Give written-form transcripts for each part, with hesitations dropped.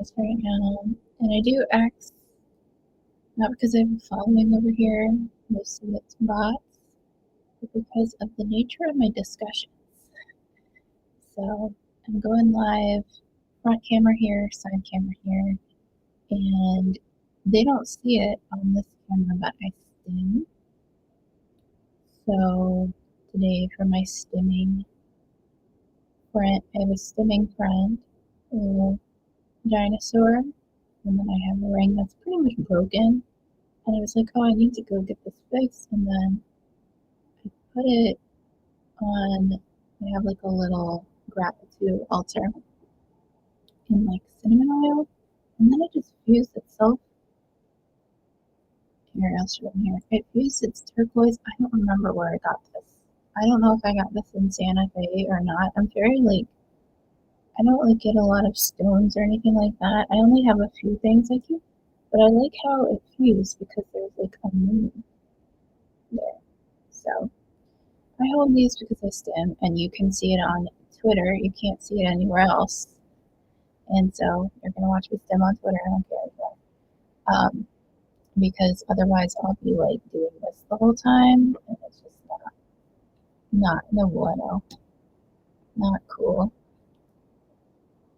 this right now, and I do X not because I have a following over here, most of it's bots, but because of the nature of my discussions. So I'm going live, front camera here, side camera here, and they don't see it on this camera, but I stim. So today for my stimming friend, I have a stimming friend, a little dinosaur, and then I have a ring that's pretty much broken. And I was like, oh, I need to go get this fixed. And then I put it on, I have like a little gratitude altar in like cinnamon oil. And then it just fused itself. Here, I'll show them here. It fused its turquoise. I don't remember where I got this. I don't know if I got this in Santa Fe or not. I'm very like, I don't like get a lot of stones or anything like that. I only have a few things I keep, but I like how it fused because there's like a moon there. So I hold these because I stim, and you can see it on Twitter. You can't see it anywhere else. And so you're going to watch me stim on Twitter. I don't care anymore. Because otherwise I'll be like doing this the whole time, and it's just no bueno, not cool.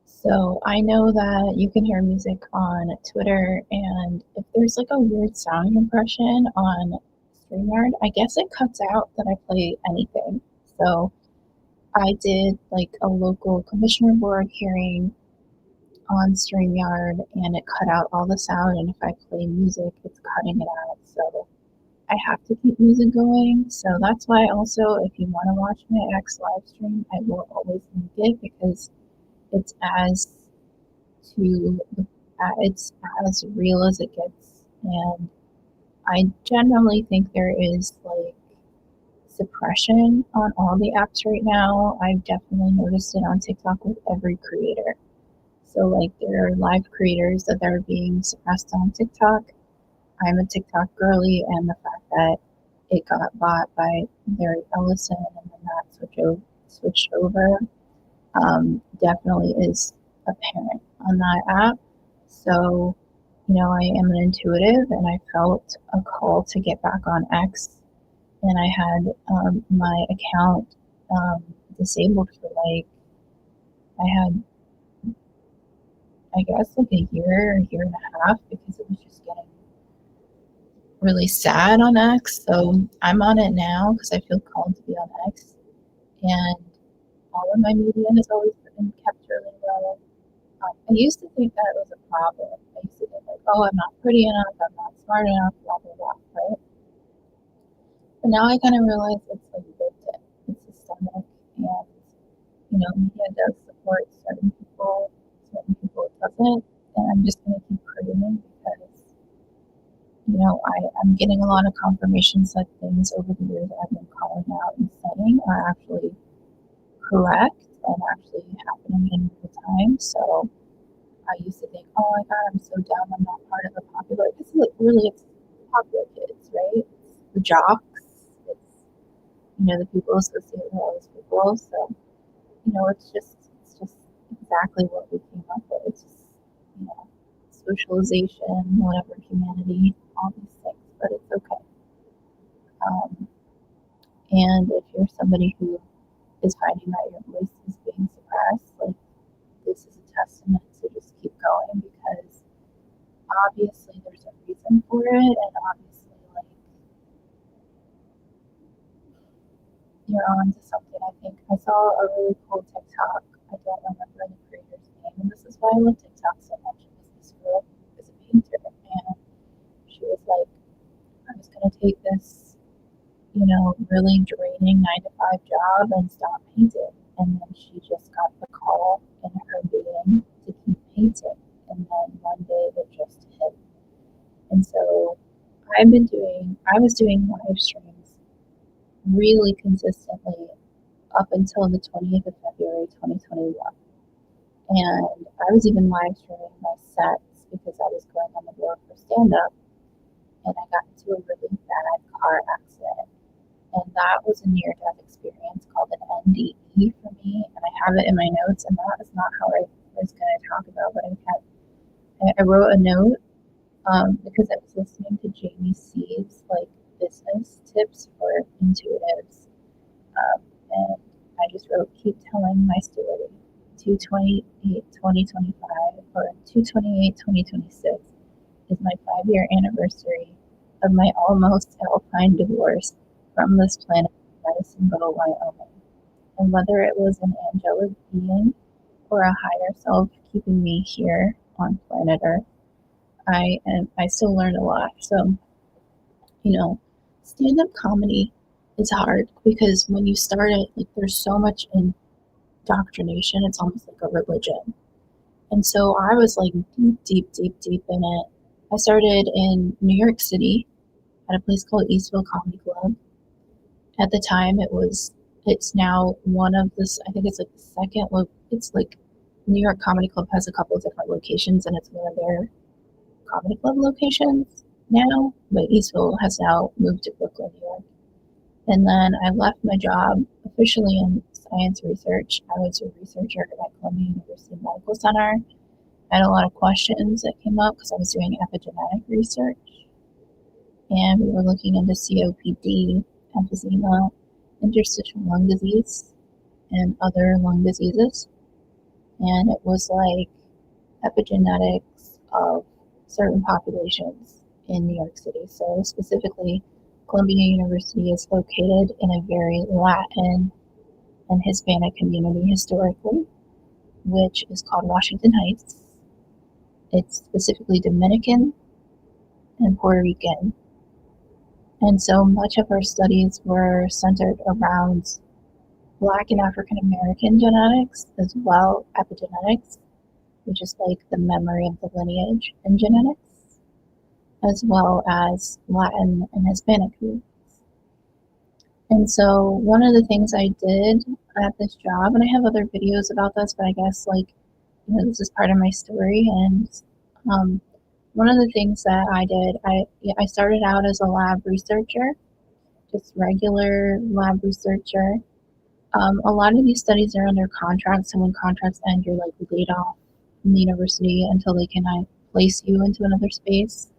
So I know that you can hear music on Twitter, and if there's like a weird sound impression on StreamYard, I guess it cuts out that I play anything. So I did like a local commissioner board hearing on StreamYard, and it cut out all the sound, and if I play music, it's cutting it out. So I have to keep music going. So that's why also, if you want to watch my X live stream, I will always link it because it's it's as real as it gets. And I generally think there is like suppression on all the apps right now. I've definitely noticed it on TikTok with every creator. So like there are live creators that are being suppressed on TikTok. I'm a TikTok girly, and the fact that it got bought by Barry Ellison and then that switched over definitely is apparent on that app. So, I am an intuitive, and I felt a call to get back on X, and I had my account disabled for I had, I guess, like a year and a half because it was just getting really sad on X. So I'm on it now because I feel called to be on X, and all of my media has always been kept really low. I used to think that it was a problem. I used to think like, oh, I'm not pretty enough, I'm not smart enough, blah blah blah, right? But now I kind of realize it's like built in, it's systemic, and media does support certain people it doesn't, and I'm just gonna keep creating because I'm getting a lot of confirmations that things over the years I've been calling out and saying are actually correct and actually happening in real time. So I used to think, oh my God, I'm so down, I'm not part of the popular. It's like really, it's popular kids, right? It's the jocks, it's the people associated with all these people. So it's just exactly what we came up with. It's just socialization, whatever, humanity, all these things, but it's okay. And if you're somebody who is finding that your voice is being suppressed, like this is a testament to just keep going because obviously there's a reason for it, and obviously like you're on to something. I think I saw a really cool TikTok. I don't remember the creator's name, and this is why I love TikTok so much. This girl is a painter, and she was like, I was gonna take this really draining 9-to-5 job and stop painting. And then she just got the call in her being to keep painting. And then one day it just hit. And so I was doing live streams really consistently up until the 20th of February, 2021. And I was even live streaming my sets because I was going on the road for stand-up. And I got into a really bad car accident. And that was a near-death experience called an NDE for me, and I have it in my notes, and that is not how I was going to talk about what I had. I wrote a note because I was listening to Jamie C's like business tips for intuitives, and I just wrote, keep telling my story. 2/28/2025 or 2/28/2026 is my 5-year anniversary of my almost alpine divorce from this planet, Medicine Bow, Wyoming. And whether it was an angelic being or a higher self keeping me here on planet Earth, I still learned a lot. So, stand-up comedy is hard because when you start it, like there's so much indoctrination, it's almost like a religion. And so I was like deep, deep, deep, deep in it. I started in New York City at a place called Eastville Comedy Club. At the time, it's now one of this, I think it's like the second, it's like New York Comedy Club has a couple of different locations and it's one of their comedy club locations now, but Eastville has now moved to Brooklyn, New York. And then I left my job officially in science research. I was a researcher at Columbia University Medical Center. I had a lot of questions that came up because I was doing epigenetic research, and we were looking into COPD, emphysema, interstitial lung disease, and other lung diseases. And it was like epigenetics of certain populations in New York City. So specifically, Columbia University is located in a very Latin and Hispanic community historically, which is called Washington Heights. It's specifically Dominican and Puerto Rican. And so much of our studies were centered around Black and African American genetics, as well epigenetics, which is like the memory of the lineage in genetics, as well as Latin and Hispanic roots. And so one of the things I did at this job, and I have other videos about this, but I guess this is part of my story. And one of the things that I did, I started out as a lab researcher, just regular lab researcher. A lot of these studies are under contract, so when contracts end, you're like laid off from the university until they can place you into another space,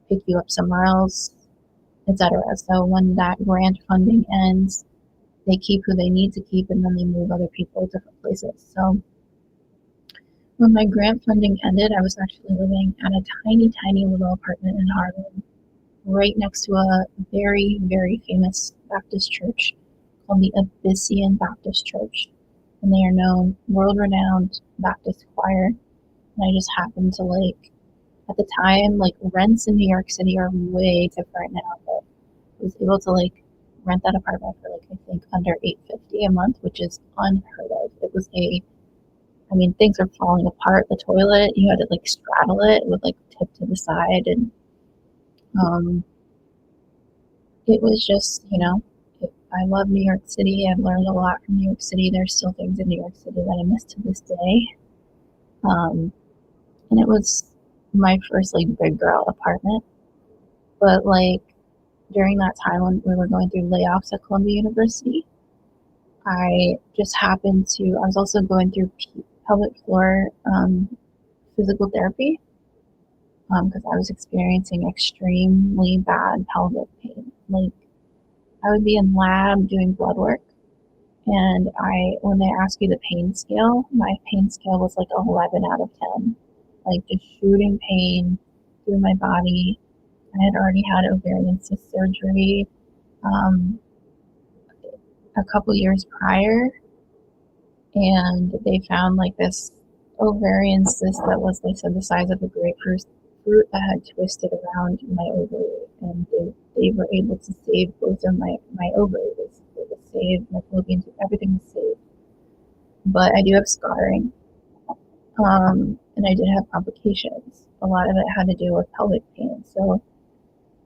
pick you up somewhere else, etc. So when that grant funding ends, they keep who they need to keep, and then they move other people to different places. So when my grant funding ended, I was actually living at a tiny, tiny little apartment in Harlem, right next to a very, very famous Baptist church called the Epigenetics Baptist Church. And they are known, world-renowned Baptist choir. And I just happened to at the time, rents in New York City are way different now, but I was able to rent that apartment for I think under $850 a month, which is unheard of. It was things are falling apart. The toilet, you had to straddle it. It would tip to the side, and it was just, I love New York City. I've learned a lot from New York City. There's still things in New York City that I miss to this day. And it was my first big girl apartment. But during that time when we were going through layoffs at Columbia University, I just happened to, I was also going through pelvic floor physical therapy because I was experiencing extremely bad pelvic pain. I would be in lab doing blood work, and when they ask you the pain scale, my pain scale was 11 out of 10, just shooting pain through my body. I had already had ovarian cyst surgery a couple years prior, and they found this ovarian cyst that was, they said, the size of a grapefruit that had twisted around my ovary, and they were able to save both of my ovaries. They were saved, my fallopian tube, everything was saved. But I do have scarring, and I did have complications. A lot of it had to do with pelvic pain. So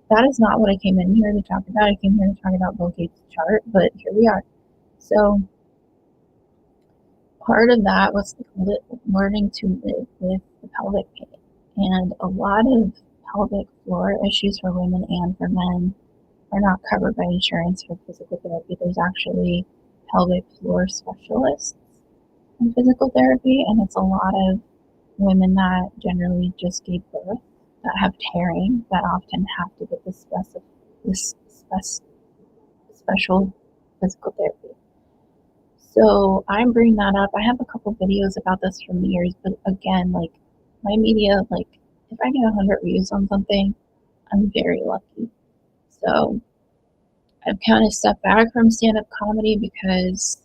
that is not what I came in here to talk about. I came here to talk about Bill Gates' chart, but here we are. So part of that was learning to live with the pelvic pain. And a lot of pelvic floor issues for women and for men are not covered by insurance for physical therapy. There's actually pelvic floor specialists in physical therapy, and it's a lot of women that generally just gave birth, that have tearing, that often have to get this special physical therapy. So I'm bringing that up. I have a couple videos about this from years, but again, like my media, like if I get 100 views on something, I'm very lucky. So I've kind of stepped back from stand-up comedy because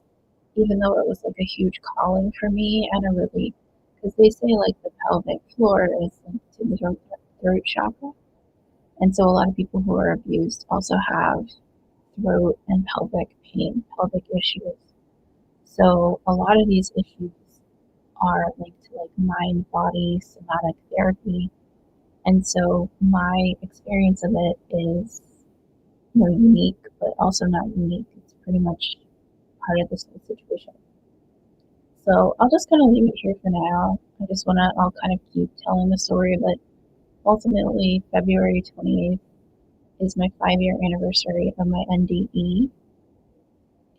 even though it was like a huge calling for me and a really, because they say like the pelvic floor is linked to the throat chakra. And so a lot of people who are abused also have throat and pelvic pain, pelvic issues. So a lot of these issues are linked to like mind body somatic therapy. And so my experience of it is unique, but also not unique. It's pretty much part of this whole situation. So I'll just kind of leave it here for now. I'll kind of keep telling the story, but ultimately, February 28th is my 5-year anniversary of my NDE.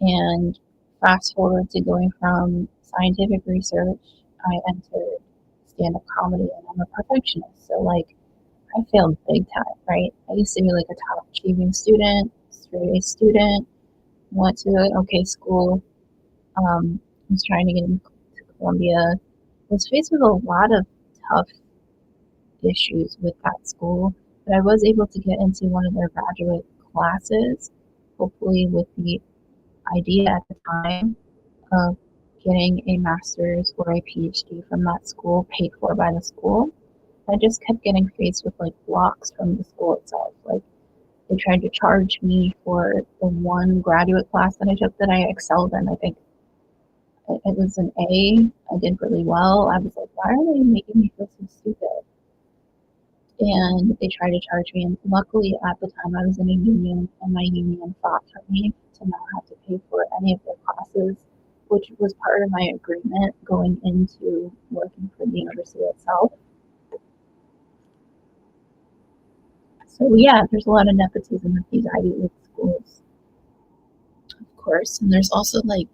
And fast forward to going from scientific research, I entered stand up comedy and I'm a perfectionist. So, like, I failed big time, right? I used to be like a top achieving student, straight A student, went to an okay school, was trying to get into Columbia, was faced with a lot of tough issues with that school, but I was able to get into one of their graduate classes, hopefully with the idea at the time of getting a master's or a PhD from that school paid for by the school. I just kept getting faced with like blocks from the school itself. Like they tried to charge me for the one graduate class that I took that I excelled in. I think it was an A. I did really well. I was like, why are they making me feel so stupid? And they tried to charge me. And luckily, at the time, I was in a union, and my union fought for me to not have to pay for any of their classes, which was part of my agreement going into working for the university itself. So yeah, there's a lot of nepotism with these Ivy League schools, of course. And there's also like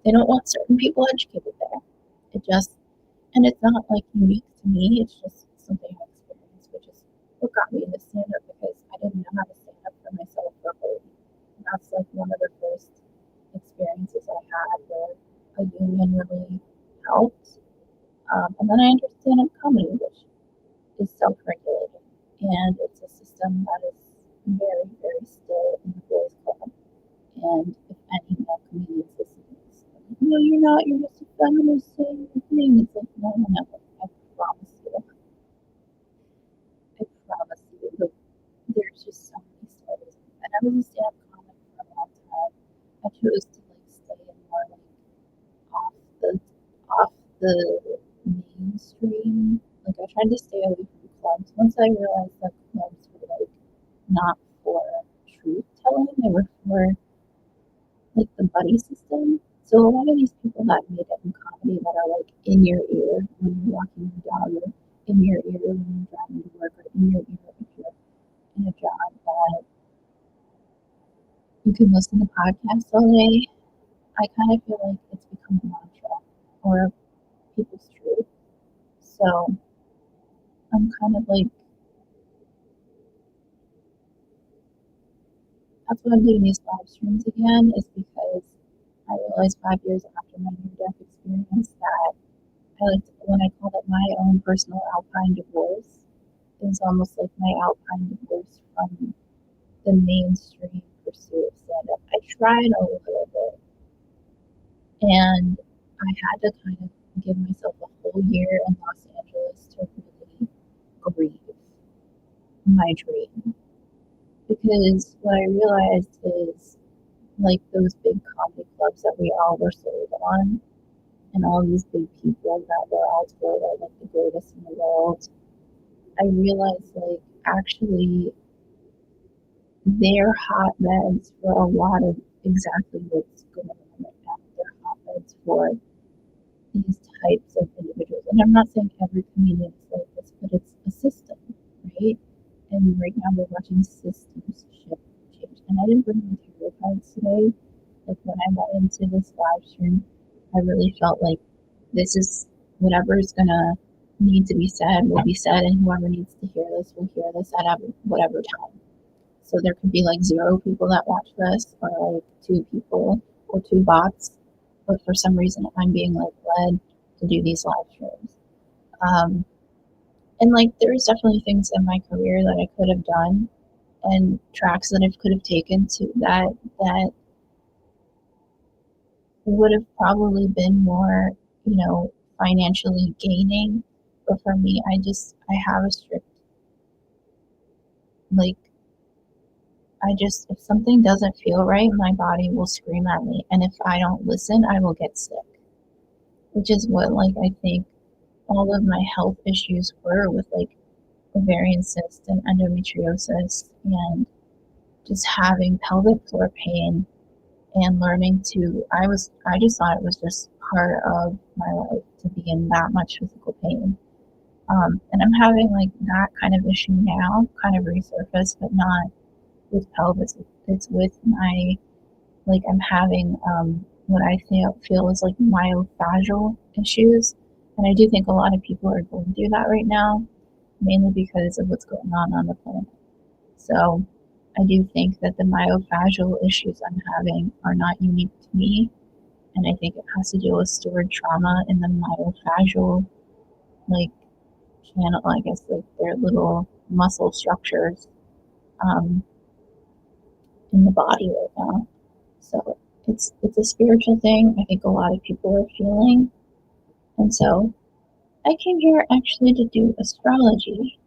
they don't want certain people educated there. It just and it's not like unique to me. It's just something I experienced, which is what got me into stand up because I didn't know how to stand up for myself properly. And that's like one of the first experiences I had where a union really helped. And then I understand in comedy, which is self-regulating, and it's a system that is very, very still in the boys' club. And if any male comedians listen to this, no, you're not. You're just a feminist saying your thing. It's like, no, no, no. I promise you. I promise you. There's just so many stories. And I was a stand-up comic for a long time. I chose to like stay in more like off the off the mainstream. Like I tried to stay away from clubs. Once I realized that clubs were like not for truth telling, they were for like the buddy system. So a lot of these people that made it in comedy that are like in your ear when you're walking your dog, or in your ear when you're driving to work, or in your ear if you're in a job that you can listen to podcasts all day. I kind of feel like it's become a mantra or people's truth. So I'm kind of like, that's why I'm doing these live streams again, is because I realized 5 years after my near-death experience that I like when I called it my own personal alpine divorce, it was almost like my alpine divorce from the mainstream pursuit of stand-up. I tried a little bit, and I had to kind of give myself a whole year in Los Angeles to really grieve my dream. Because what I realized is like those big comedy clubs that we all were sold on, and all these big people that were all told are like the greatest in the world, I realized like actually they're hotbeds for a lot of exactly what's going on right now. They're hotbeds for these types of individuals. And I'm not saying every comedian is like this, but it's a system, right? And right now we're watching systems shift change. And I didn't bring my tarot cards today. Like when I went into this live stream, I really felt like this is whatever is gonna need to be said will be said, and whoever needs to hear this will hear this at whatever time. So there could be like 0 people that watch this, or like 2 people, or 2 bots. But for some reason, I'm being like led to do these live streams. And like, there's definitely things in my career that I could have done, and tracks that I could have taken to that would have probably been more, financially gaining. But for me, I have a strict, like, if something doesn't feel right, my body will scream at me. And if I don't listen, I will get sick, which is what, like, I think all of my health issues were with, like, ovarian cyst and endometriosis, and just having pelvic floor pain, and learning to, I just thought it was just part of my life to be in that much physical pain. And I'm having like that kind of issue now, kind of resurfaced, but not with pelvis. It's with my, like, I'm having what I feel is like myofascial issues. And I do think a lot of people are going through that right now, mainly because of what's going on the planet. So I do think that the myofascial issues I'm having are not unique to me. And I think it has to do with stored trauma in the myofascial, like, channel, I guess, like their little muscle structures um, in the body right now. So it's a spiritual thing I think a lot of people are feeling. And so I came here actually to do astrology.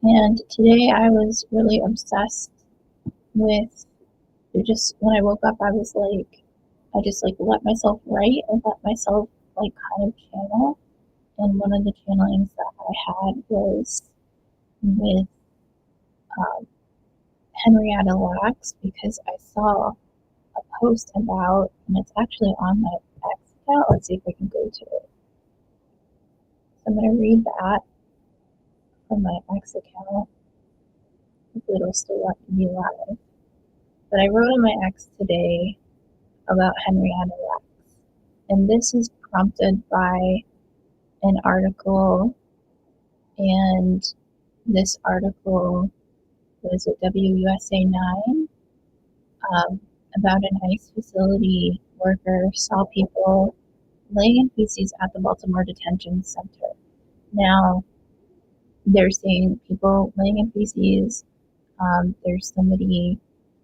And today I was really obsessed with, just when I woke up, I was like, I just like let myself write and let myself like kind of channel. And one of the channelings that I had was with um, Henrietta Lacks, because I saw a post about, and it's actually on my X account. Let's see if I can go to it. So I'm going to read that from my X account. Hopefully it'll still let me live. But I wrote on my X today about Henrietta Lacks. And this is prompted by an article, and this article was at WUSA 9 about an ICE facility worker saw people laying in feces at the Baltimore Detention Center. Now, they're seeing people laying in feces. There's somebody,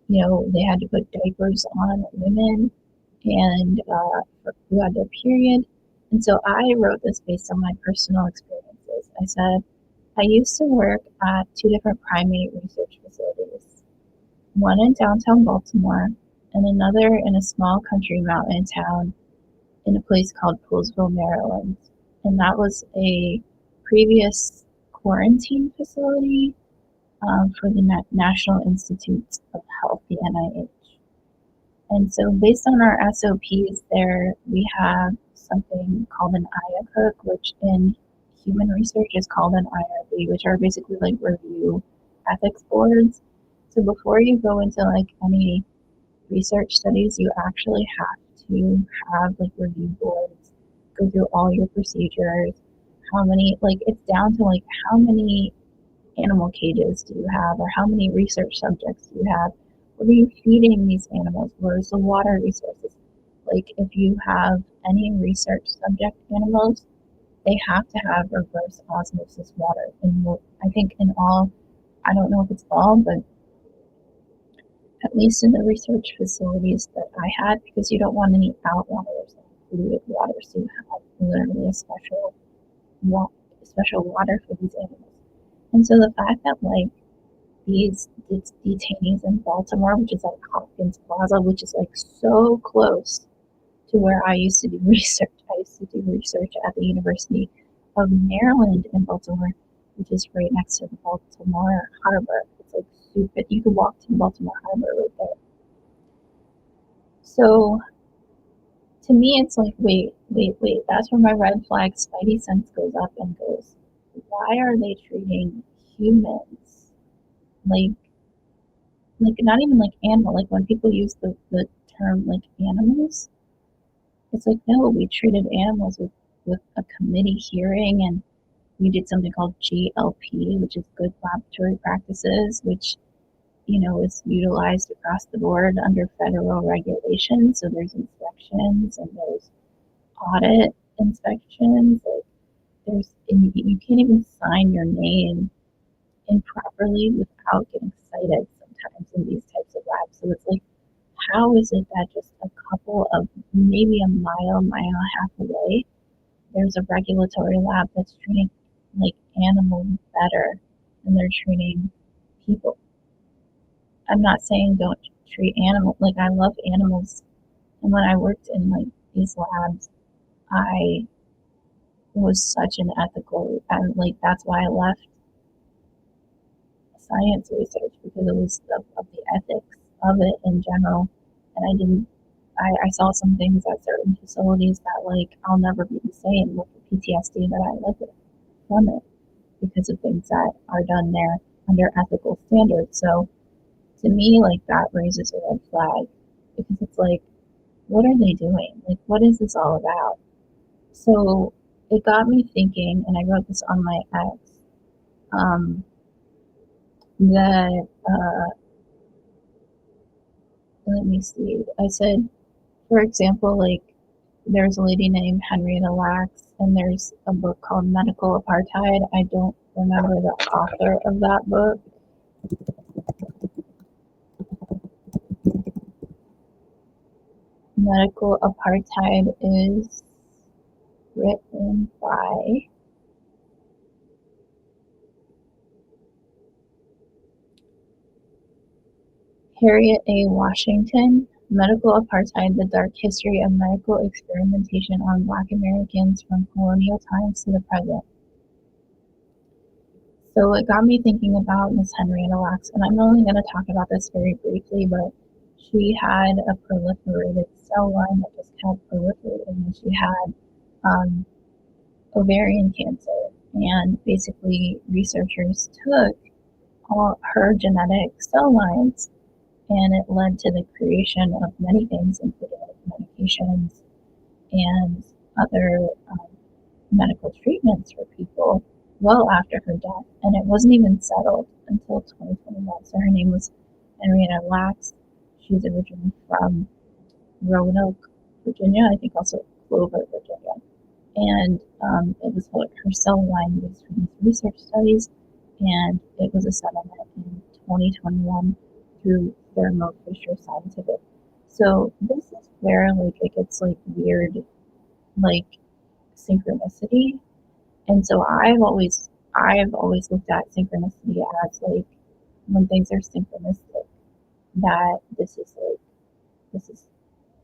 they had to put diapers on women and who had their period. And so I wrote this based on my personal experiences. I said, I used to work at 2 different primate research facilities, one in downtown Baltimore and another in a small country mountain town in a place called Poolesville, Maryland. And that was a previous quarantine facility for the National Institutes of Health, the NIH. And so based on our SOPs there, we have something called an IACUC, which in human research is called an IRB, which are basically like review ethics boards. So before you go into like any research studies, you actually have to have like review boards, go through all your procedures, how many, like it's down to like how many animal cages do you have, or how many research subjects do you have? What are you feeding these animals? Where's the water resources? Like if you have any research subject animals, they have to have reverse osmosis water. And I think in all, I don't know if it's all, but at least in the research facilities that I had, because you don't want any outliers of fluid water, so you have literally a special water for these animals. And so the fact that like these detainees in Baltimore, which is at Hopkins Plaza, which is like so close to where I used to do research. I used to do research at the University of Maryland in Baltimore, which is right next to the Baltimore Harbor. It's like stupid. You could walk to the Baltimore Harbor right there. So to me, it's like, wait. That's where my red flag spidey sense goes up and goes, why are they treating humans like not even like animal? Like when people use the term like animals, it's like, no, we treated animals with with a committee hearing, and we did something called GLP, which is Good Laboratory Practices, which is utilized across the board under federal regulations. So there's inspections and there's audit inspections. And you can't even sign your name improperly without getting cited sometimes in these types of labs. So it's like, how is it that just a couple of maybe a mile and a half away, there's a regulatory lab that's treating like animals better than they're treating people? I'm not saying don't treat animals. Like, I love animals, and when I worked in like these labs, I was such an ethical, and like that's why I left science research, because it was of the ethics of it in general. And I saw some things at certain facilities that like I'll never be the same with the PTSD that I lived with from it, because of things that are done there under ethical standards. So to me, like, that raises a red flag, because it's like, what are they doing? Like, what is this all about? So it got me thinking, and I wrote this on my ex, that, let me see, I said, for example, like, there's a lady named Henrietta Lacks, and there's a book called Medical Apartheid. I don't remember the author of that book. Medical Apartheid is written by Harriet A. Washington. Medical Apartheid, the Dark History of Medical Experimentation on Black Americans from Colonial Times to the Present. So it got me thinking about Miss Henrietta Lacks, and I'm only going to talk about this very briefly, but she had a proliferated cell line that just kept proliferating, and she had ovarian cancer. And basically, researchers took all her genetic cell lines, and it led to the creation of many things, including medications and other medical treatments for people well after her death. And it wasn't even settled until 2021. So her name was Henrietta Lacks. She's originally from Roanoke, Virginia, I think also Clover, Virginia. And it was her cell line used for these research studies, and it was a settlement in 2021 through Thermo Fisher Scientific. So this is where like it gets like weird, like synchronicity. And so I've always looked at synchronicity as like, when things are synchronistic, that this is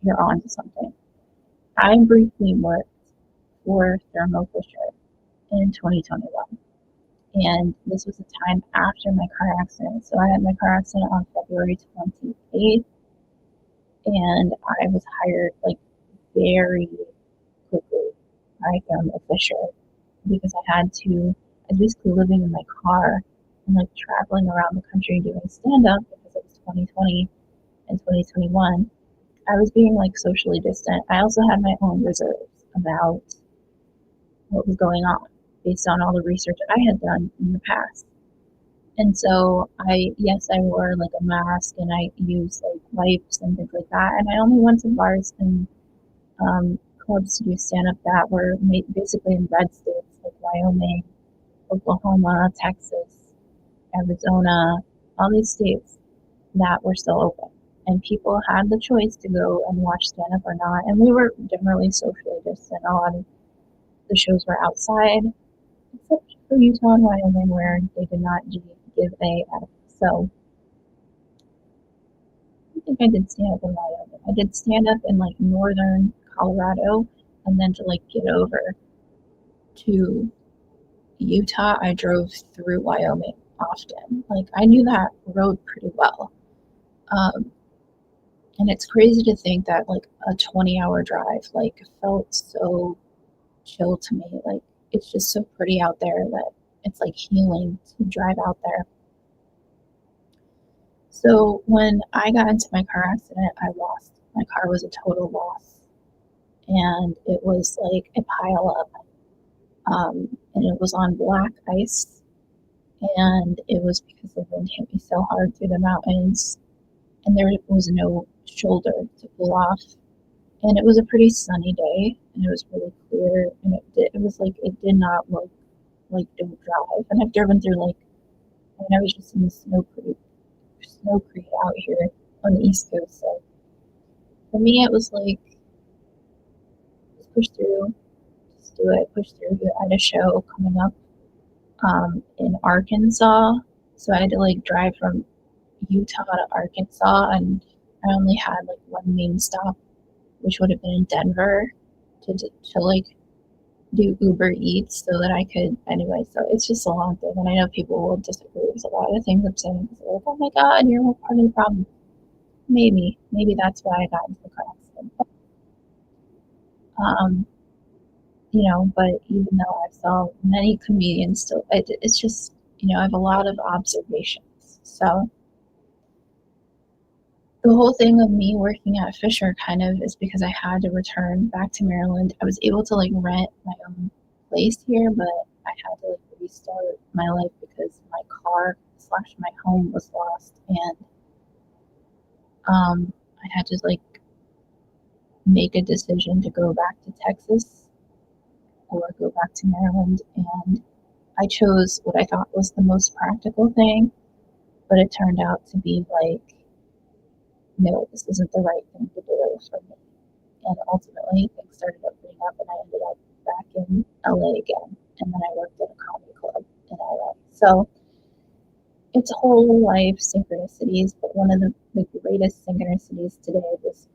you're on to something. I briefly worked for Thermo Fisher in 2021. And this was a time after my car accident. So I had my car accident on February 28th, and I was hired like very quickly by Thermo Fisher, because I was basically living in my car and like traveling around the country doing stand-up, because it was 2020 and 2021. I was being like socially distant. I also had my own reserves about what was going on based on all the research I had done in the past. And so I wore like a mask, and I used like wipes and things like that. And I only went to bars and clubs to do stand-up that were made basically in red states like Wyoming, Oklahoma, Texas, Arizona, all these states that were still open. And people had the choice to go and watch stand-up or not. And we were generally socially distant. A lot of the shows were outside, except for Utah and Wyoming, where they did not give a F. So I think I did stand up in Wyoming. I did stand up in like northern Colorado, and then to like get over to Utah, I drove through Wyoming often. Like, I knew that road pretty well. And it's crazy to think that like a 20-hour drive like felt so chill to me. Like, it's just so pretty out there that it's like healing to drive out there. So when I got into my car accident, I lost. My car was a total loss. and it was like a pile up, and it was on black ice, and it was because the wind hit me so hard through the mountains, and there was no shoulder to pull off. And it was a pretty sunny day, and it was really clear, and it was like it did not look like don't drive. And I've driven through like when I was just in the Snow Creek out here on the East Coast. So for me, it was like just push through, just do it, push through. I had a show coming up in Arkansas, so I had to like drive from Utah to Arkansas, and I only had like one main stop, which would have been in Denver, to like do Uber Eats so that I could anyway. So it's just a long thing, and I know people will disagree with a lot of things I'm saying because they're like, "Oh my God, you're part of the problem." Maybe that's why I got into the car accident. Um, but even though I saw many comedians still, it's just I have a lot of observations. So the whole thing of me working at Fisher kind of is because I had to return back to Maryland. I was able to like rent my own place here, but I had to like restart my life because my car slash my home was lost, and I had to like make a decision to go back to Texas or go back to Maryland, and I chose what I thought was the most practical thing, but it turned out to be like, no, this isn't the right thing to do for me. And ultimately, things started opening up, and I ended up back in LA again. And then I worked at a comedy club in LA. So it's whole life synchronicities, but one of the greatest synchronicities today was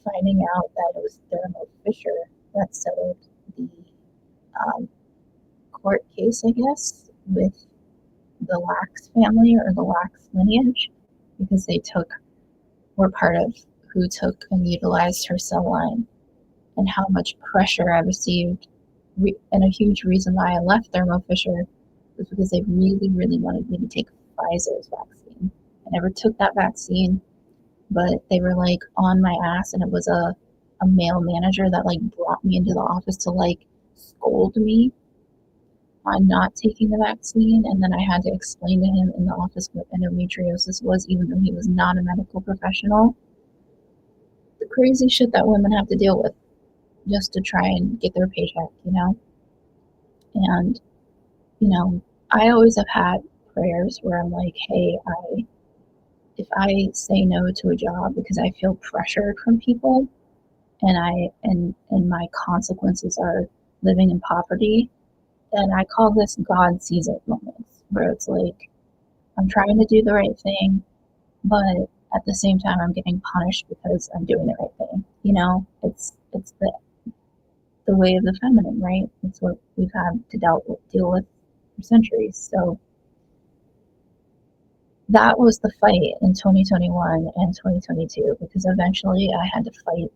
finding out that it was Thermo Fisher that settled the um, court case, I guess, with the Lax family or the Lax lineage, because were part of who took and utilized her cell line, and how much pressure I received. And a huge reason why I left Thermo Fisher was because they really, really wanted me to take Pfizer's vaccine. I never took that vaccine, but they were like on my ass, and it was a male manager that like brought me into the office to like scold me on not taking the vaccine. And then I had to explain to him in the office what endometriosis was, even though he was not a medical professional. The crazy shit that women have to deal with just to try and get their paycheck. And, I always have had prayers where I'm like, hey, if I say no to a job because I feel pressured from people, and my consequences are living in poverty, then I call this God sees it moments, where it's like I'm trying to do the right thing, but at the same time I'm getting punished because I'm doing the right thing. It's the way of the feminine, right? It's what we've had to deal with for centuries. So that was the fight in 2021 and 2022, because eventually I had to fight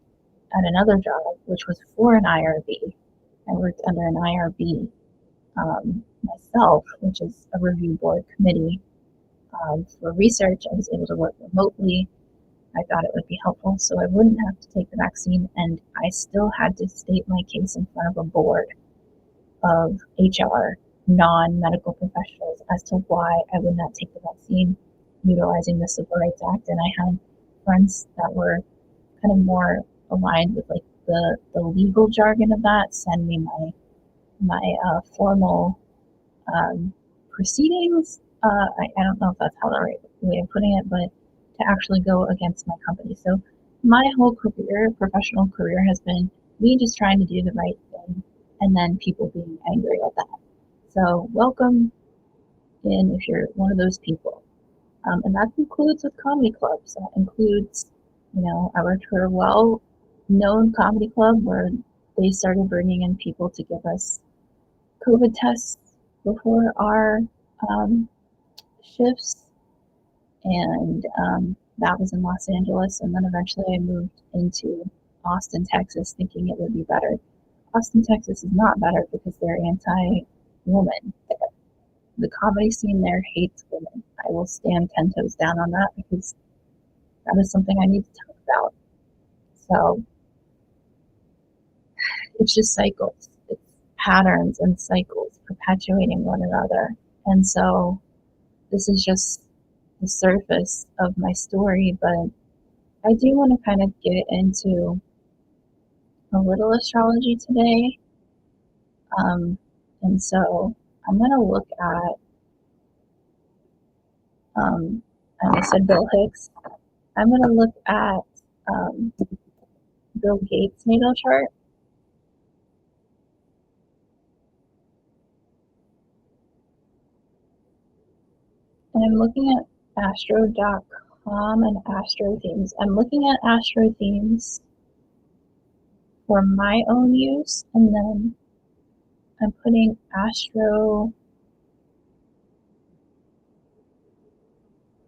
at another job, which was for an IRB. I worked under an IRB myself, which is a review board committee for research. I was able to work remotely. I thought it would be helpful so I wouldn't have to take the vaccine, and I still had to state my case in front of a board of HR, non-medical professionals, as to why I would not take the vaccine utilizing the Civil Rights Act. And I had friends that were kind of more aligned with like the legal jargon of that send me my formal proceedings. I don't know if that's how the right way of putting it, but to actually go against my company. So my whole professional career, has been me just trying to do the right thing, and then people being angry at that. So welcome in if you're one of those people. And that includes with comedy clubs. That includes, I worked for a well-known comedy club where they started bringing in people to give us COVID tests before our shifts, and that was in Los Angeles. And then eventually I moved into Austin, Texas, thinking it would be better. Austin, Texas is not better because they're anti-woman. The comedy scene there hates women. I will stand 10 toes down on that, because that is something I need to talk about. So it's just cycles. It's patterns and cycles perpetuating one another. And so this is just the surface of my story, but I do want to kind of get into a little astrology today. And so I'm going to look at, I said Bill Hicks. I'm going to look at Bill Gates' natal chart. And I'm looking at astro.com and astro themes. I'm looking at astro themes for my own use, and then I'm putting astro.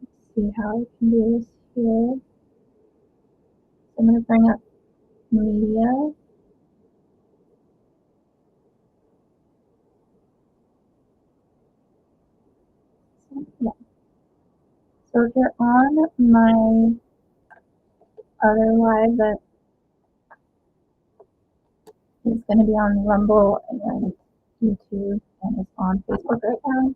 Let's see how I can do this here. So I'm going to bring up media. Yeah. So if you're on my other live that is going to be on Rumble and YouTube and is on Facebook right now,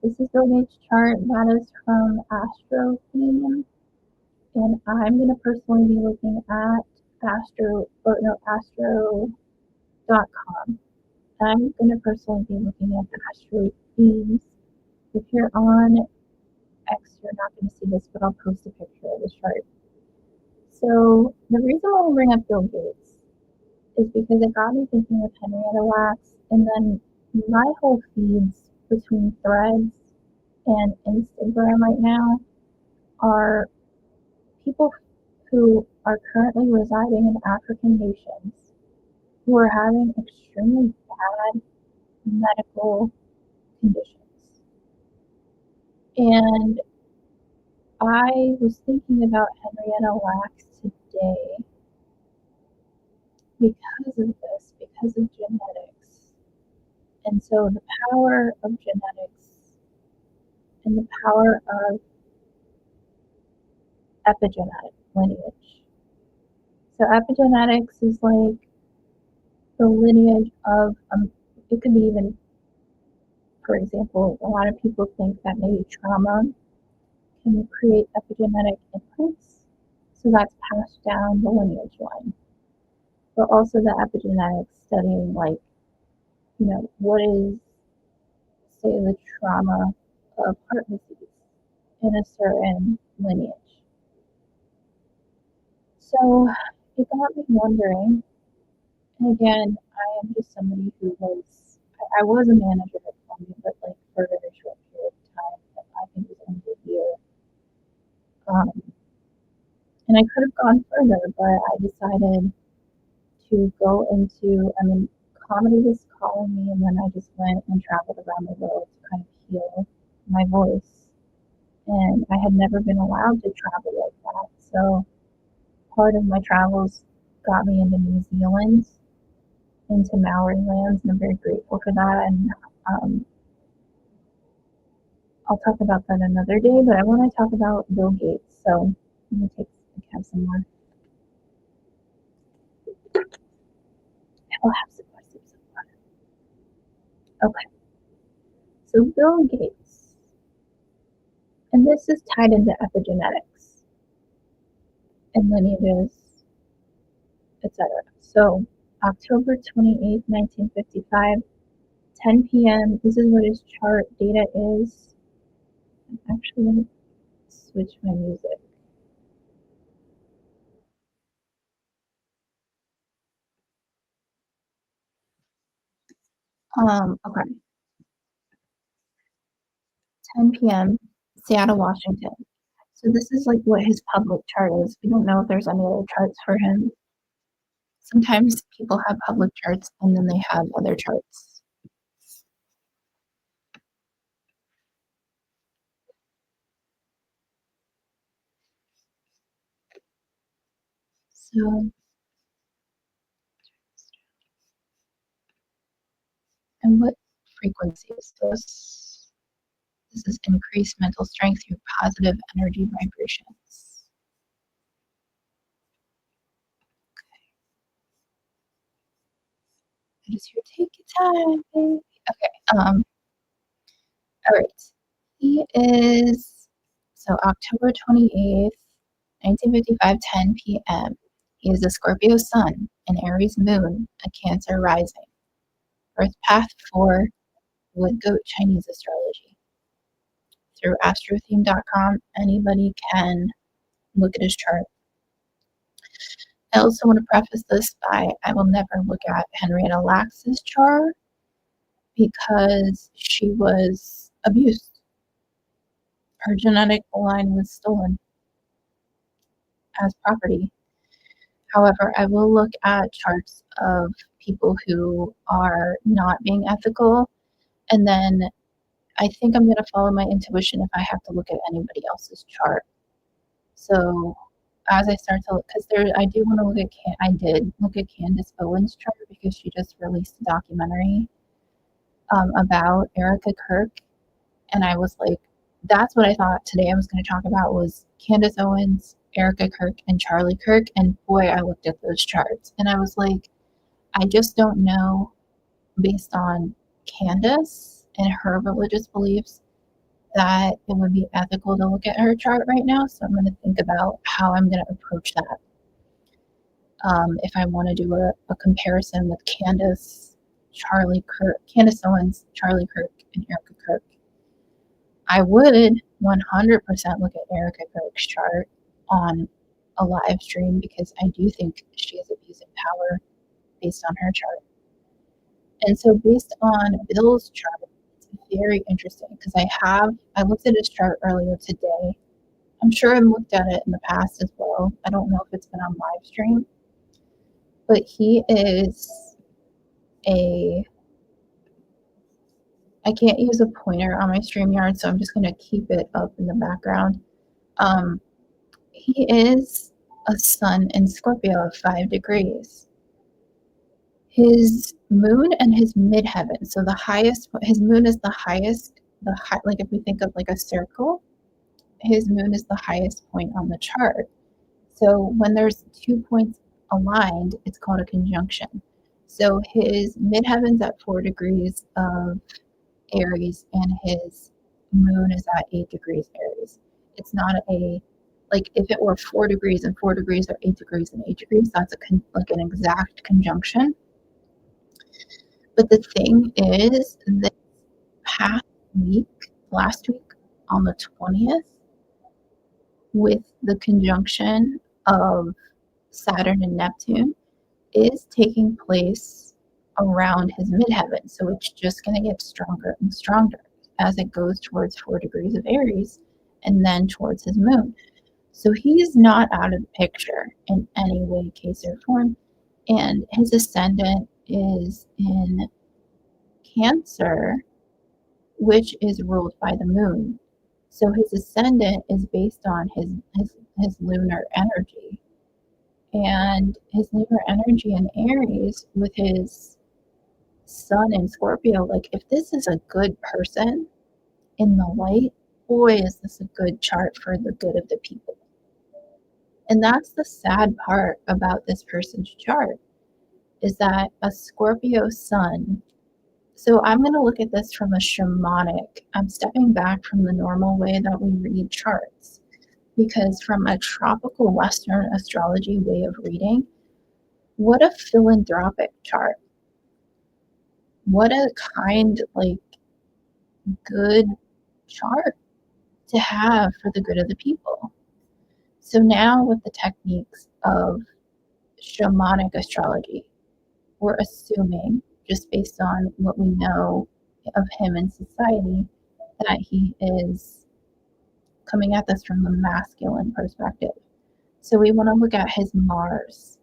this is Bill Gates' chart. That is from Astro Theme. And I'm going to personally be looking at astro.com. I'm going to personally be looking at Astro Themes. If you're on X, you're not going to see this, but I'll post a picture of the chart. So the reason why I bring up Bill Gates is because it got me thinking of Henrietta Wax, and then my whole feeds between Threads and Instagram right now are people who are currently residing in African nations who are having extremely bad medical conditions. And I was thinking about Henrietta Lacks today because of this, because of genetics. And so the power of genetics and the power of epigenetic lineage. So epigenetics is like the lineage of, it could be even, for example, a lot of people think that maybe trauma can create epigenetic imprints. So that's passed down the lineage line. But also the epigenetics studying, like, what is, say, the trauma of heart disease in a certain lineage. So it got me wondering, and again, I am just somebody who I was a manager at Columbia, but like for a very short period of time, I think it was only a year. And I could have gone further, but I decided to go into, comedy was calling me, and then I just went and traveled around the world to kind of heal my voice. And I had never been allowed to travel like that. So part of my travels got me into New Zealand, into Maori lands, and I'm very grateful for that. And I'll talk about that another day, but I want to talk about Bill Gates. So let me have some more. I'll have some more. Okay. So Bill Gates, and this is tied into epigenetics and lineages, etc. So October 28th, 1955, 10 p.m. This is what his chart data is. I'm actually going to switch my music. Okay. 10 p.m. Seattle, Washington. So this is like what his public chart is. We don't know if there's any other charts for him. Sometimes people have public charts and then they have other charts. So, and what frequency is this? This is increased mental strength through positive energy vibrations. It is your take your time, baby. Okay. All right. He is October 28th, 1955, 10 p.m. He is a Scorpio sun, an Aries moon, a Cancer rising. Birth path for Wood Goat Chinese astrology. Through astrotheme.com, anybody can look at his chart. I also want to preface this by I will never look at Henrietta Lax's chart because she was abused. Her genetic line was stolen as property. However, I will look at charts of people who are not being ethical, and then I think I'm going to follow my intuition if I have to look at anybody else's chart. So as I start to look, because I do want to look at, I did look at Candace Owen's chart because she just released a documentary about Erica Kirk, and I was like, that's what I thought today I was going to talk about was Candace Owens, Erica Kirk, and Charlie Kirk, and boy, I looked at those charts, and I was like, I just don't know, based on Candace and her religious beliefs, that it would be ethical to look at her chart right now. So I'm going to think about how I'm going to approach that. If I want to do a comparison with Candace Owens, Charlie Kirk, and Erica Kirk, I would 100% look at Erica Kirk's chart on a live stream because I do think she is abusing power based on her chart. And so based on Bill's chart, it's very interesting because I looked at his chart earlier today. I'm sure I've looked at it in the past as well. I don't know if it's been on live stream, but he is I can't use a pointer on my StreamYard, so I'm just going to keep it up in the background. He is a sun in Scorpio of 5 degrees. His moon and his midheaven, so his moon is the highest, like if we think of like a circle, his moon is the highest point on the chart. So when there's 2 points aligned, it's called a conjunction. So his midheaven's at 4 degrees of Aries and his moon is at 8 degrees Aries. It's not like if it were 4 degrees and 4 degrees or 8 degrees and 8 degrees, that's like an exact conjunction. But the thing is, this last week on the 20th, with the conjunction of Saturn and Neptune, is taking place around his midheaven. So it's just going to get stronger and stronger as it goes towards 4 degrees of Aries and then towards his moon. So he is not out of the picture in any way, case, or form. And his ascendant is in Cancer, which is ruled by the moon. So his ascendant is based on his lunar energy. And his lunar energy in Aries with his sun in Scorpio, like if this is a good person in the light, boy, is this a good chart for the good of the people. And that's the sad part about this person's chart, is that a Scorpio sun. So I'm going to look at this from a shamanic. I'm stepping back from the normal way that we read charts, because from a tropical Western astrology way of reading, what a philanthropic chart. What a kind, like, good chart to have for the good of the people. So now with the techniques of shamanic astrology, we're assuming, just based on what we know of him in society, that he is coming at this from a masculine perspective. So we want to look at his Mars.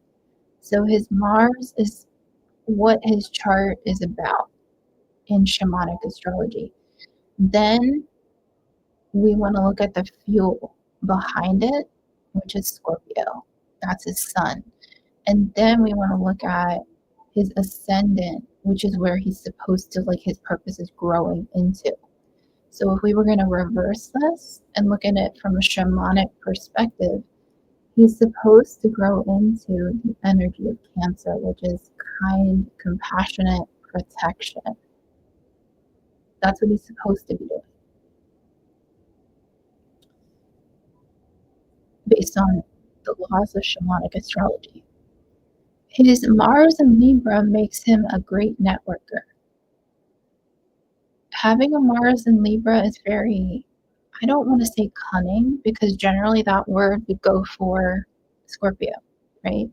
So his Mars is what his chart is about in shamanic astrology. Then we want to look at the fuel behind it, which is Scorpio. That's his sun. And then we want to look at his ascendant, which is where he's supposed to, like, his purpose is growing into. So if we were going to reverse this and look at it from a shamanic perspective, He's supposed to grow into the energy of Cancer, which is kind, compassionate, protection. That's what he's supposed to be doing, based on the laws of shamanic astrology. His Mars in Libra makes him a great networker. Having a Mars in Libra is very, I don't want to say cunning, because generally that word would go for Scorpio, right?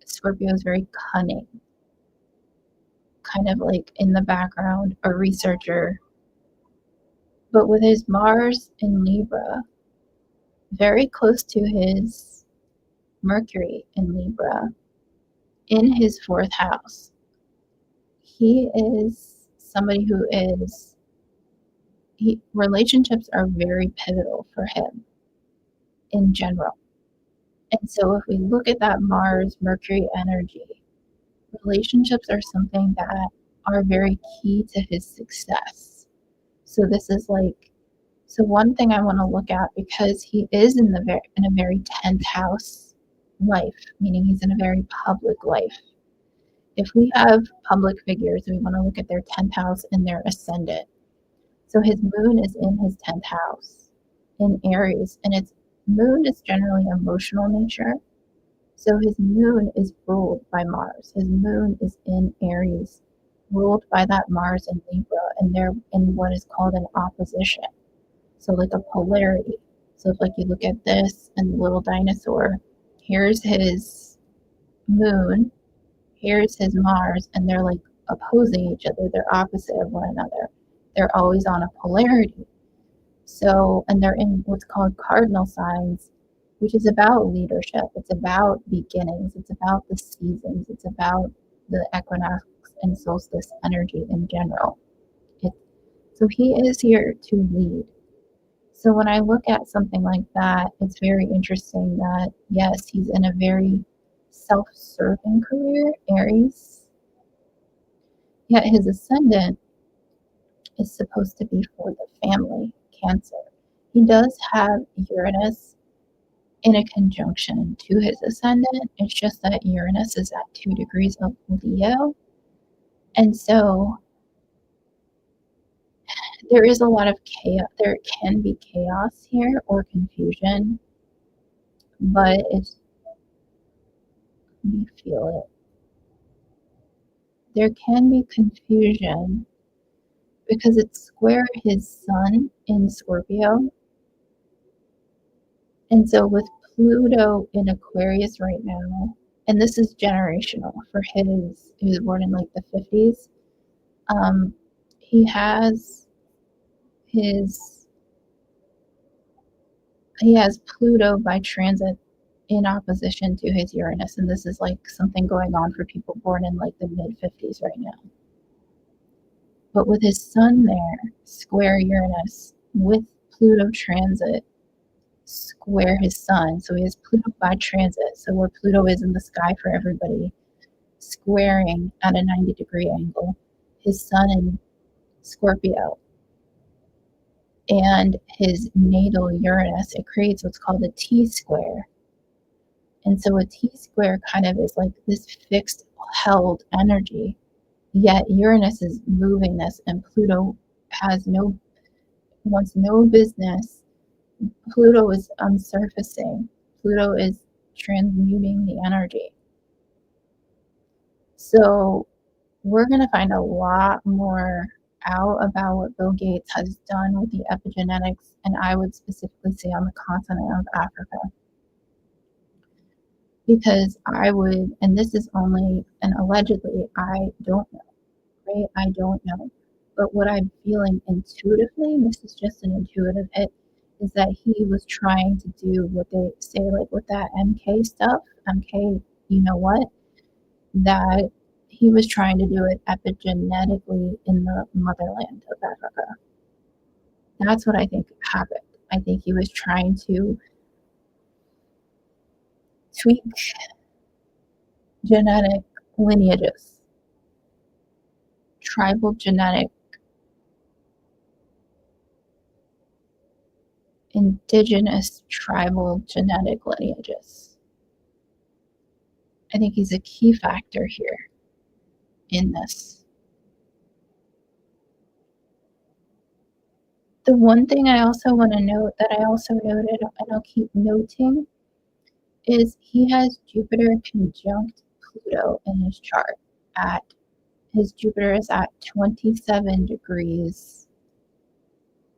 Scorpio is very cunning, kind of like in the background, a researcher. But with his Mars in Libra, very close to his Mercury in Libra, in his fourth house, he is somebody who is, relationships are very pivotal for him in general. And so if we look at that Mars Mercury energy, relationships are something that are very key to his success. So this is like, so one thing I want to look at, because he is in a very 10th house life, meaning he's in a very public life. If we have public figures, we want to look at their 10th house and their ascendant. So his moon is in his 10th house in Aries, and its moon is generally emotional nature. So his moon is ruled by Mars. His moon is in Aries, ruled by that Mars in Libra, and they're in what is called an opposition. So like a polarity. So if like you look at this and the little dinosaur, here's his moon, here's his Mars, and they're like opposing each other. They're opposite of one another. They're always on a polarity. So, and they're in what's called cardinal signs, which is about leadership. It's about beginnings. It's about the seasons. It's about the equinox and solstice energy in general. So he is here to lead. So when I look at something like that, it's very interesting that, yes, he's in a very self-serving career, Aries, yet his ascendant is supposed to be for the family, Cancer. He does have Uranus in a conjunction to his ascendant. It's just that Uranus is at 2 degrees of Leo. And so there is a lot of chaos. There can be chaos here or confusion, but it's, let me feel it. There can be confusion because it's square his sun in Scorpio. And so with Pluto in Aquarius right now, and this is generational for his, he was born in like the 50s. He has Pluto by transit in opposition to his Uranus, and this is like something going on for people born in like the mid 50s right now. But with his sun there, square Uranus, with Pluto transit, square his sun. So he has Pluto by transit. So where Pluto is in the sky for everybody, squaring at a 90-degree angle, his sun in Scorpio, and his natal Uranus, it creates what's called a T-square. And so a T-square kind of is like this fixed, held energy, yet Uranus is moving this, and Pluto wants no business. Pluto is unsurfacing. Pluto is transmuting the energy. So we're going to find a lot more out about what Bill Gates has done with the epigenetics, and I would specifically say on the continent of Africa. Because and this is only, and allegedly, I don't know, right? I don't know. But what I'm feeling intuitively, and this is just an intuitive hit, is that he was trying to do what they say, like with that MK stuff, MK, you know what? That he was trying to do it epigenetically in the motherland of Africa. That's what I think happened. I think he was trying to tweak genetic lineages, tribal genetic, indigenous tribal genetic lineages. I think he's a key factor here in this. The one thing I also want to note that I also noted, and I'll keep noting, is he has Jupiter conjunct Pluto in his chart. His Jupiter is at 27 degrees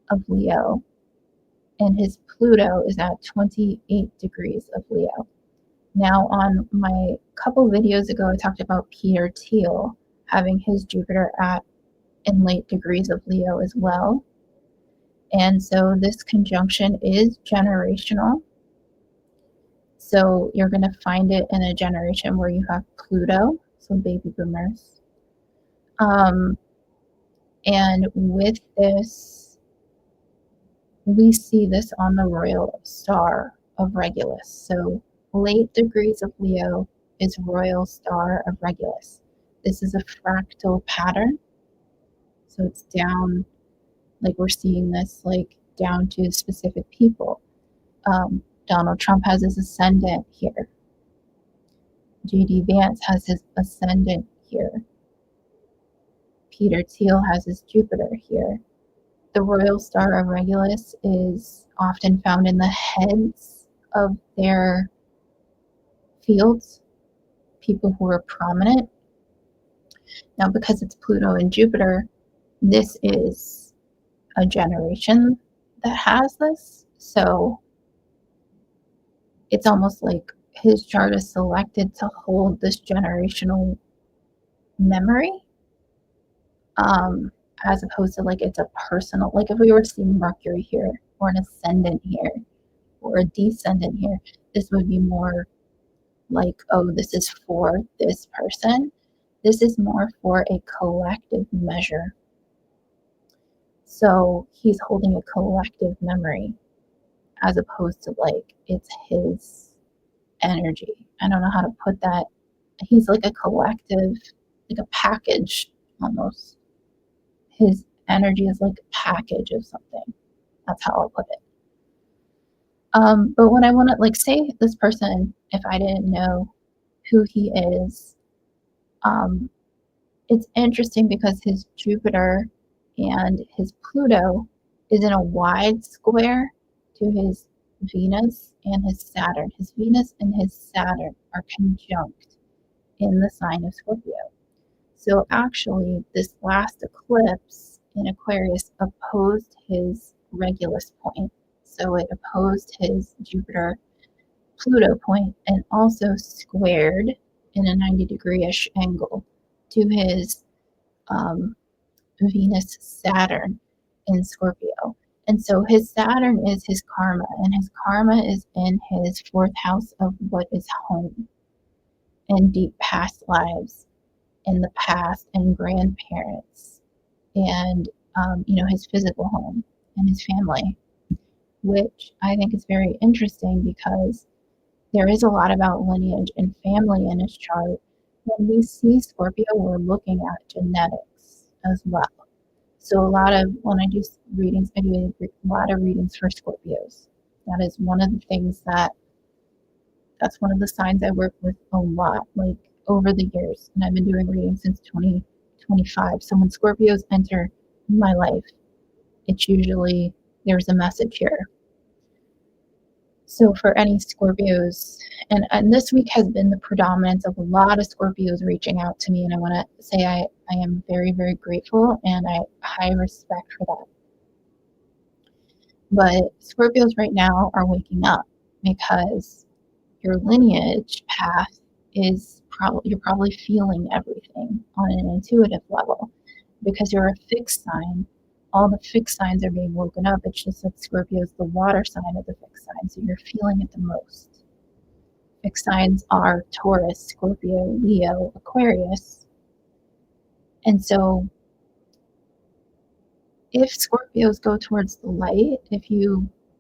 of Leo, and his Pluto is at 28 degrees of Leo. Now, on my couple videos ago, I talked about Peter Thiel having his Jupiter in late degrees of Leo as well. And so this conjunction is generational. So you're going to find it in a generation where you have Pluto, so baby boomers. And with this, we see this on the royal star of Regulus. So late degrees of Leo is royal star of Regulus. This is a fractal pattern. So it's down, like we're seeing this like down to specific people. Donald Trump has his ascendant here. J.D. Vance has his ascendant here. Peter Thiel has his Jupiter here. The royal star of Regulus is often found in the heads of their fields, people who are prominent. Now, because it's Pluto and Jupiter, this is a generation that has this. So it's almost like his chart is selected to hold this generational memory, as opposed to like it's a personal, like if we were seeing Mercury here or an ascendant here or a descendant here, this would be more like, oh, this is for this person. This is more for a collective measure. So he's holding a collective memory as opposed to like it's his energy. I don't know how to put that. He's like a collective, like a package almost. His energy is like a package of something. That's how I'll put it. But when I want to like say this person, if I didn't know who he is, it's interesting because his Jupiter and his Pluto is in a wide square to his Venus and his Saturn. His Venus and his Saturn are conjunct in the sign of Scorpio. So actually, this last eclipse in Aquarius opposed his Regulus point. So it opposed his Jupiter Pluto point and also squared in a 90-degree-ish angle to his Venus Saturn in Scorpio. And so his Saturn is his karma, and his karma is in his fourth house of what is home and deep past lives in the past and grandparents and, his physical home and his family, which I think is very interesting because there is a lot about lineage and family in his chart. When we see Scorpio, we're looking at genetics as well. So when I do readings, I do a lot of readings for Scorpios. That is one of the things that's one of the signs I work with a lot, like over the years. And I've been doing readings since 2025. So when Scorpios enter my life, it's usually there's a message here. So for any Scorpios, and this week has been the predominance of a lot of Scorpios reaching out to me, and I want to say I am very, very grateful and I high respect for that. But Scorpios right now are waking up because your lineage path is you're probably feeling everything on an intuitive level because you're a fixed sign. All the fixed signs are being woken up. It's just that Scorpio is the water sign of the fixed sign, so you're feeling it the most. Fixed signs are Taurus, Scorpio, Leo, Aquarius. And so if Scorpios go towards the light,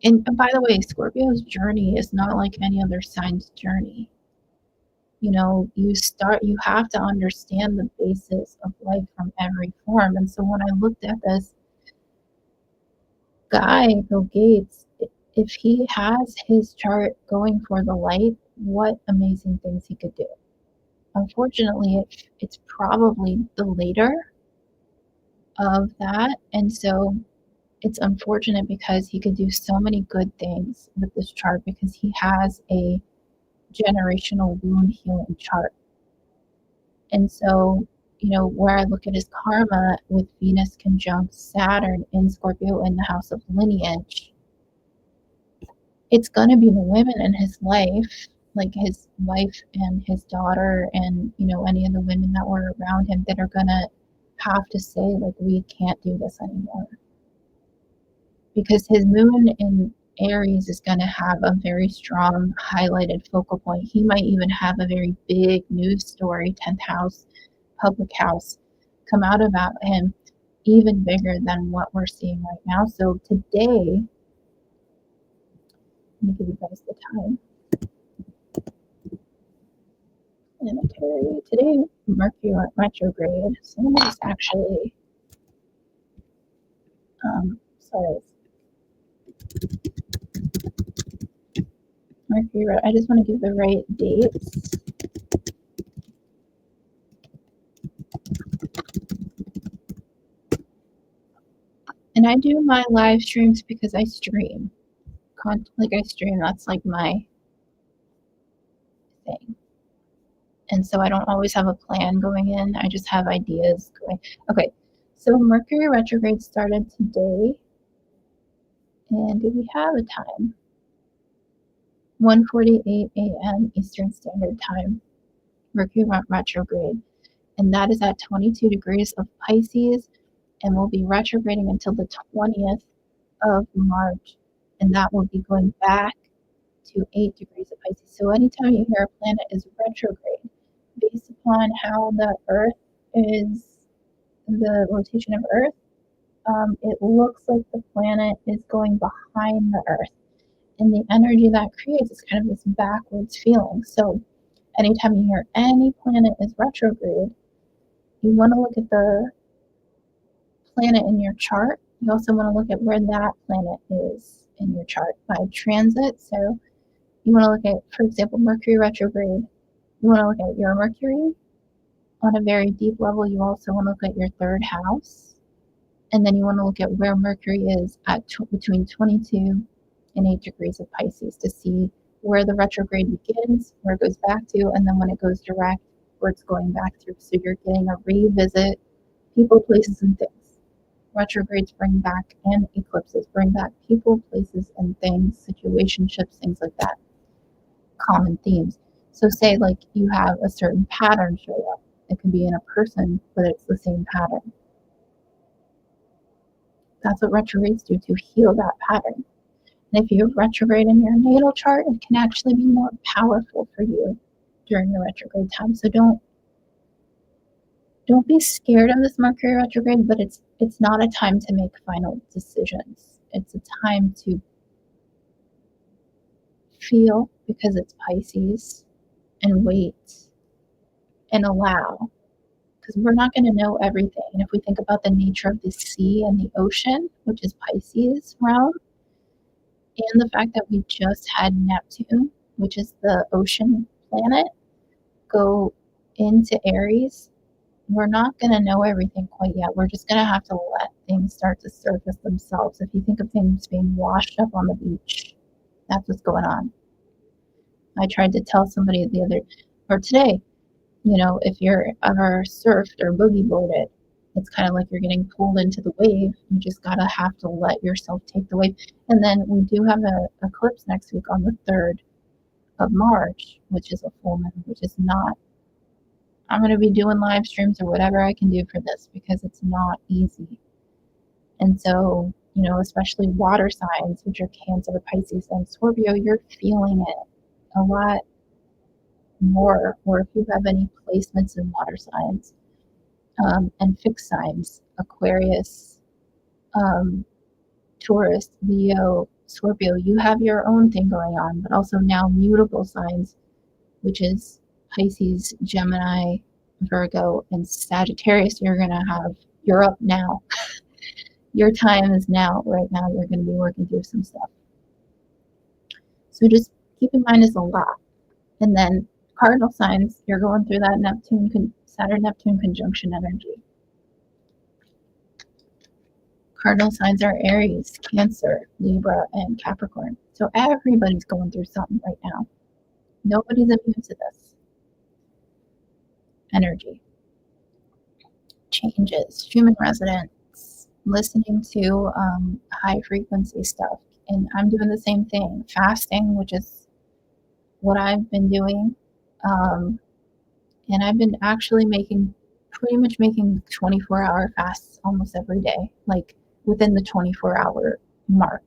and by the way, Scorpio's journey is not like any other sign's journey. You have to understand the basis of life from every form. And so when I looked at this guy, Bill Gates, if he has his chart going for the light, what amazing things he could do. unfortunately, it's probably the later of that. And so it's unfortunate because he could do so many good things with this chart because he has a generational wound healing chart. And so, where I look at his karma with Venus conjunct Saturn in Scorpio in the house of lineage, it's going to be the women in his life, like his wife and his daughter and, any of the women that were around him that are going to have to say, like, we can't do this anymore. Because his moon in Aries is going to have a very strong highlighted focal point. He might even have a very big news story, 10th house, public house, come out about him, even bigger than what we're seeing right now. So today, let me give you guys the time. Planetary. Today, Mercury went retrograde. So let me just actually, sorry. Mercury, I just want to give the right dates. And I do my live streams because I stream. That's like my thing. And so I don't always have a plan going in. I just have ideas going. Okay, so Mercury retrograde started today. And did we have a time? 1:48 a.m. Eastern Standard Time. Mercury went retrograde. And that is at 22 degrees of Pisces and will be retrograding until the 20th of March. And that will be going back to 8 degrees of Pisces. So anytime you hear a planet is retrograde, based upon how the Earth is, the rotation of Earth, it looks like the planet is going behind the Earth. And the energy that creates is kind of this backwards feeling. So anytime you hear any planet is retrograde, you want to look at the planet in your chart. You also want to look at where that planet is in your chart by transit. So you want to look at, for example, Mercury retrograde. You want to look at your Mercury on a very deep level. You also want to look at your third house. And then you want to look at where Mercury is at between 22 and 8 degrees of Pisces to see where the retrograde begins, where it goes back to, and then when it goes direct, where it's going back through. So you're getting a revisit, people, places, and things. Retrogrades bring back, and eclipses bring back people, places, and things, situationships, things like that. Common themes. So say like you have a certain pattern show up. It can be in a person, but it's the same pattern. That's what retrogrades do, to heal that pattern. And if you have retrograde in your natal chart, it can actually be more powerful for you during the retrograde time. So don't be scared of this Mercury retrograde, but it's not a time to make final decisions. It's a time to feel, because it's Pisces, and wait and allow, because we're not going to know everything. And if we think about the nature of the sea and the ocean, which is Pisces realm, and the fact that we just had Neptune, which is the ocean planet, go into Aries, we're not going to know everything quite yet. We're just going to have to let things start to surface themselves. If you think of things being washed up on the beach, that's what's going on. I tried to tell somebody today, if you're ever surfed or boogie boarded, it's kind of like you're getting pulled into the wave. You just have to let yourself take the wave. And then we do have an eclipse next week on the 3rd of March, which is a full moon, which is not, I'm going to be doing live streams or whatever I can do for this because it's not easy. And so, especially water signs, which are Cancer, Pisces, and Scorpio, you're feeling it a lot more. Or if you have any placements in water signs, and fixed signs, Aquarius, Taurus, Leo, Scorpio, you have your own thing going on, but also now mutable signs, which is Pisces, Gemini, Virgo, and Sagittarius. You're up now. Your time is now. Right now, you're going to be working through some stuff. So just keep in mind it's a lot. And then Cardinal signs, you're going through that Saturn-Neptune conjunction energy. Cardinal signs are Aries, Cancer, Libra, and Capricorn. So everybody's going through something right now. Nobody's immune to this energy. Changes, human resonance, listening to high frequency stuff. And I'm doing the same thing. Fasting, which is what I've been doing. And I've been actually pretty much making 24-hour fasts almost every day, like within the 24-hour mark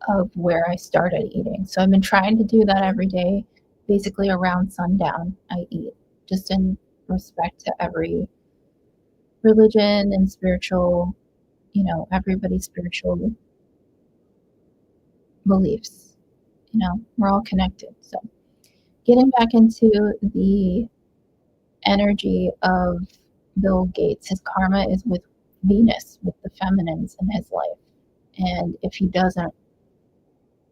of where I started eating. So I've been trying to do that every day. Basically around sundown, I eat, just in respect to every religion and spiritual, everybody's spiritual beliefs. We're all connected. So getting back into the energy of Bill Gates, his karma is with Venus, with the feminines in his life. And if he doesn't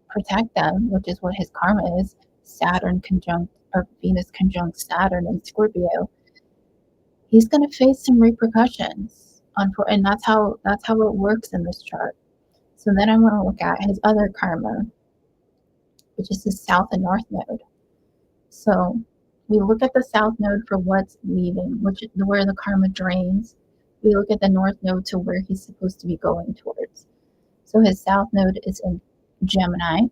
protect them, which is what his karma is, Venus conjunct Saturn in Scorpio, he's going to face some repercussions. And that's how it works in this chart. So then I want to look at his other karma, which is his South and North node. So we look at the South node for what's leaving, where the karma drains. We look at the North node to where he's supposed to be going towards. So his South node is in Gemini.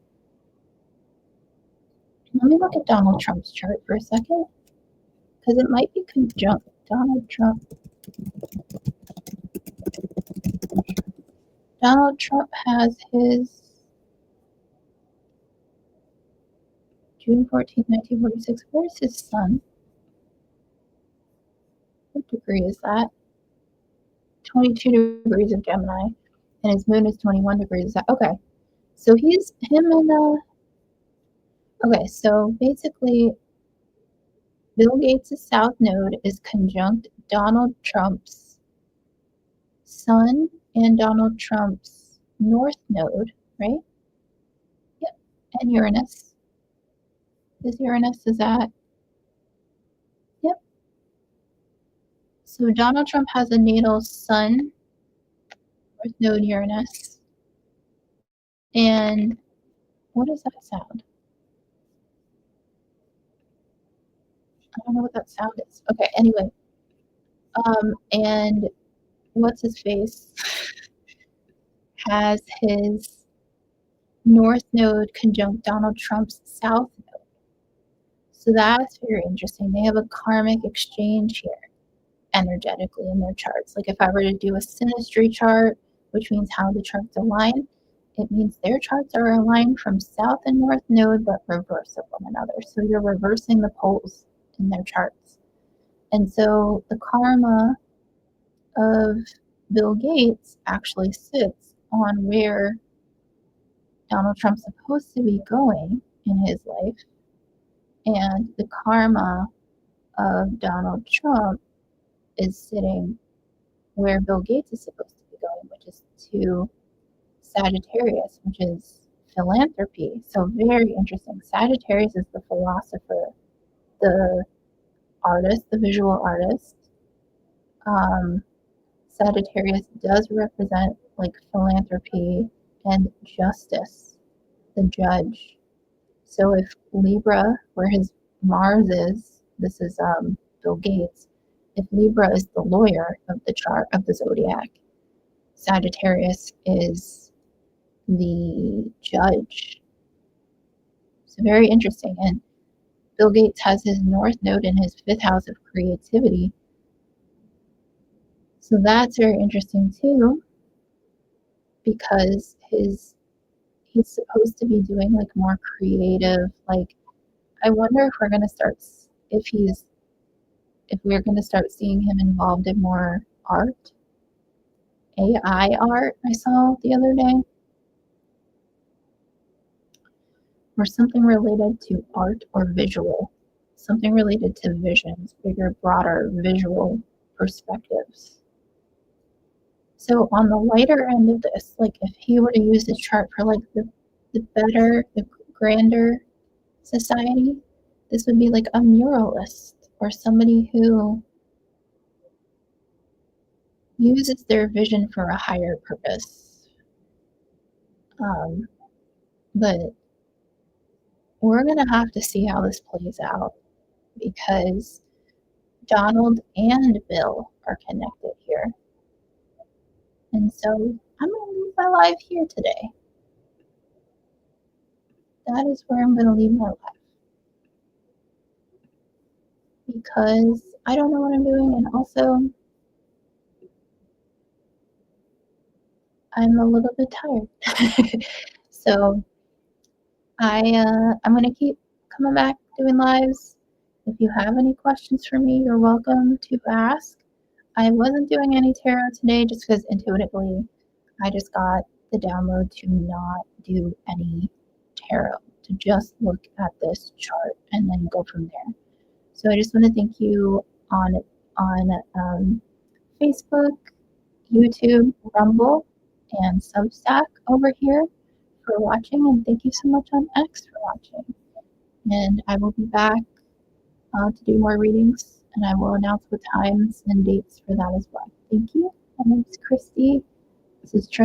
Let me look at Donald Trump's chart for a second, because it might be conjunct Donald Trump. Donald Trump has his June 14th, 1946. Where's his sun? What degree is that? 22 degrees of Gemini. And his moon is 21 degrees. Okay. So okay, so basically Bill Gates' South node is conjunct Donald Trump's sun and Donald Trump's North node, right? Yep. And Uranus. Is that? Yep. So Donald Trump has a natal sun, North node Uranus. And what does that sound? I don't know what that sound is. Okay, anyway. And what's his face has his North node conjunct Donald Trump's South node. So that's very interesting. They have a karmic exchange here energetically in their charts. Like if I were to do a synastry chart, which means how the charts align, it means their charts are aligned from South and North node, but reverse of one another. So you're reversing the poles in their charts. And so the karma of Bill Gates actually sits on where Donald Trump's supposed to be going in his life, and the karma of Donald Trump is sitting where Bill Gates is supposed to be going, which is to Sagittarius, which is philanthropy. So very interesting. Sagittarius is the philosopher, the artist, the visual artist. Sagittarius does represent like philanthropy and justice, the judge. So if Libra, where his Mars is, this is Bill Gates, if Libra is the lawyer of the chart of the zodiac, Sagittarius is the judge. So very interesting. And Bill Gates has his North node in his 5th house of creativity. So that's very interesting too, because he's supposed to be doing like more creative, like I wonder if we're going to start, if we're going to start seeing him involved in more art, AI art I saw the other day, or something related to art or visual, something related to visions, bigger, broader visual perspectives. So on the lighter end of this, like if he were to use this chart for like the grander society, this would be like a muralist or somebody who uses their vision for a higher purpose. But we're going to have to see how this plays out because Donald and Bill are connected here. And so I'm going to leave my life here today. That is where I'm going to leave my life. Because I don't know what I'm doing, and also I'm a little bit tired. So I'm going to keep coming back doing lives. If you have any questions for me, you're welcome to ask. I wasn't doing any tarot today just because intuitively I just got the download to not do any tarot, to just look at this chart and then go from there. So I just want to thank you on Facebook, YouTube, Rumble, and Substack over here for watching, and thank you so much on X for watching. And I will be back to do more readings, and I will announce the times and dates for that as well. Thank you. My name is Christy. This is Trust